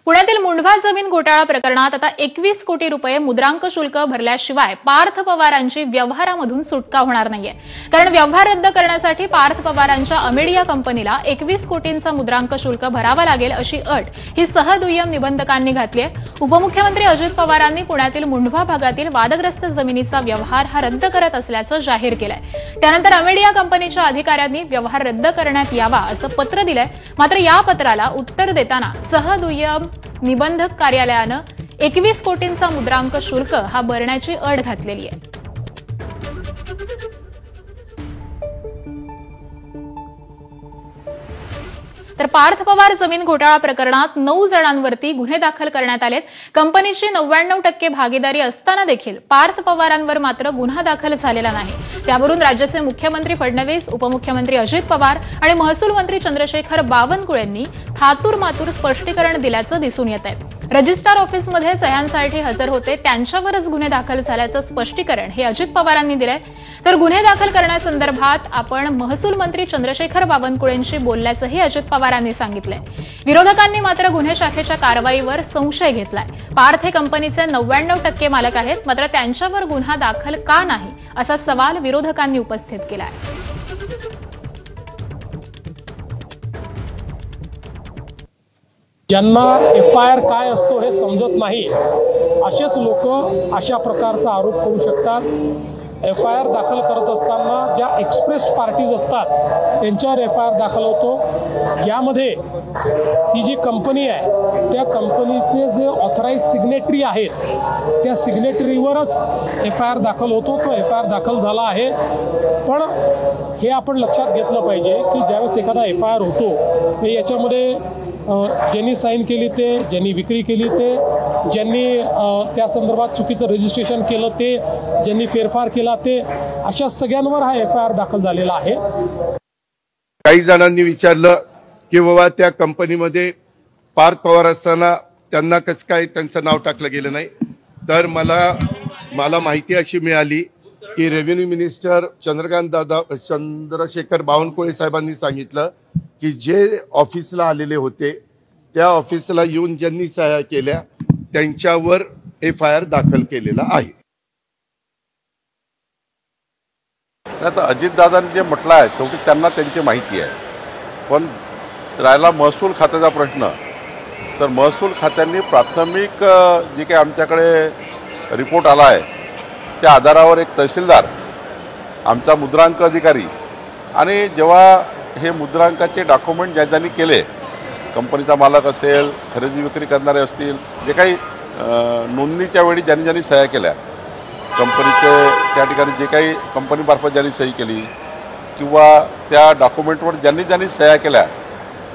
पुण्यातील मुंढवा जमीन घोटाळा प्रकरणात आता 21 कोटी रुपये मुद्रांक शुल्क भरल्याशिवाय पार्थ पवारांची व्यवहारामधून सुटका होणार नाहीये। कारण व्यवहार रद्द करण्यासाठी पार्थ पवारांच्या अमेडिया कंपनीला 21 कोटींचा मुद्रांक शुल्क भरावा लागेल अशी अट ही सहदुय्यम निबंधकांनी घातली आहे। उपमुख्यमंत्री अजित पवारांनी पुण्यातील मुंढवा भागातील वादग्रस्त जमिनीचा व्यवहार हा रद्द करत असल्याचं जाहीर केलंय। त्यानंतर अमेडिया कंपनीच्या अधिकाऱ्यांनी व्यवहार रद्द करण्यात यावा असं पत्र दिलंय। मात्र या पत्राला उत्तर देताना सहदुय्यम निबंधक कार्यालयानं 21 कोटींचा मुद्रांक शुल्क हा भरण्याची अट घातलेली आहे। तर पार्थ पवार जमीन घोटाळा प्रकरणात 9 जणांवरती गुन्हे दाखल करण्यात आलेत। कंपनीची 99% भागीदारी असताना देखील पार्थ पवारांवर मात्र गुन्हा दाखल झालेला नाही। त्यावरून राज्याचे मुख्यमंत्री फडणवीस, उपमुख्यमंत्री अजित पवार आणि महसूल मंत्री चंद्रशेखर बावनकुळेंनी थातूर-मातूर स्पष्टीकरण दिल्याचं दिसून येत आहे। रजिस्ट्रार ऑफिसमध्ये सह्यांसाठी हजर होते त्यांच्यावरच गुन्हे दाखल झाल्याचं स्पष्टीकरण हे अजित पवारांनी दिलंय। तर गुन्हे दाखल करण्यासंदर्भात आपण महसूल मंत्री चंद्रशेखर बावनकुळेंशी बोलल्याचंही अजित पवारांनी सांगितलंय। विरोधकांनी मात्र गुन्हे शाखेच्या कारवाईवर संशय घेतलाय। पार्थ हे कंपनीचे 99% मालक आहेत, मात्र त्यांच्यावर गुन्हा दाखल का नाही असा सवाल विरोधकांनी उपस्थित केलाय। ज्यांना FIR काय असतो हे समजत नाही असेच लोक अशा प्रकारचा आरोप करू शकतात। FIR दाखल करत असताना ज्या एक्सप्रेस्ड पार्टीज असतात त्यांच्यावर FIR दाखल होतो। यामध्ये ती जी कंपनी आहे त्या कंपनीचे जे ऑथराइज सिग्नेटरी आहेत त्या सिग्नेटरीवरच FIR दाखल होतो। तो FIR दाखल झाला आहे, पण हे आपण लक्षात घेतलं पाहिजे की ज्यावेळेस एखादा FIR होतो याच्यामध्ये ज्यांनी साईन केली ते, ज्यांनी विक्री केली ते, ज्यांनी त्या संदर्भात चुकीचं रजिस्ट्रेशन केलं ते, ज्यांनी फेरफार केला ते, अशा सगळ्यांवर हा FIR दाखल झालेला आहे। काही जणांनी विचारलं की बाबा त्या कंपनीमध्ये पार्थ पवार असताना त्यांना कसं काय त्यांचं नाव टाकलं गेलं नाही। तर मला माहिती अशी मिळाली की रेव्हेन्यू मिनिस्टर चंद्रशेखर बावनकुळे साहेबांनी सांगितलं की जे ऑफिसला आलेले होते त्या ऑफिसला येऊन ज्यांनी सह्या केल्या त्यांच्यावर FIR दाखल केलेला आहे। आता अजितदादांनी जे म्हटलं आहे शेवटी त्यांना त्यांची माहिती आहे, पण राहिला महसूल खात्याचा प्रश्न, तर महसूल खात्यांनी प्राथमिक जे काही आमच्याकडे रिपोर्ट आला आहे त्या आधारावर एक तहसीलदार, आमचा मुद्रांक अधिकारी आणि जेव्हा हे मुद्रांकाचे डॉक्युमेंट ज्यांनी केले, कंपनीचा मालक असेल, खरेदी विक्री करणारे असतील, जे काही नोंदणीच्या वेळी ज्यांनी सह्या केल्या, कंपनीचे त्या ठिकाणी जे काही कंपनीमार्फत ज्यांनी सही केली किंवा त्या डॉक्युमेंटवर ज्यांनी सह्या केल्या,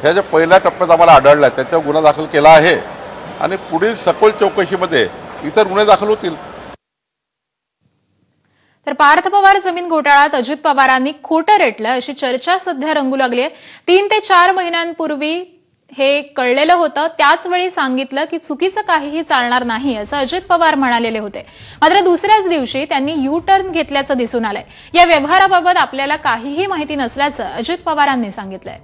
ह्या ज्या पहिल्या टप्प्यात आम्हाला आढळल्या त्याच्यावर गुन्हा दाखल केला आहे आणि पुढील सखोल चौकशीमध्ये इतर गुन्हे दाखल होतील। तर पार्थ पवार जमीन घोटाळ्यात अजित पवारांनी खोटं रेटलं अशी चर्चा सध्या रंगू लागली आहे। 3 ते 4 महिन्यांपूर्वी हे कळलेलं होतं, त्याचवेळी सांगितलं की चुकीचं काहीही चालणार नाही असं अजित पवार म्हणालेले होते। मात्र दुसऱ्याच दिवशी त्यांनी U-टर्न घेतल्याचं दिसून आलंय। या व्यवहाराबाबत आपल्याला काहीही माहिती नसल्याचं अजित पवारांनी सांगितलंय।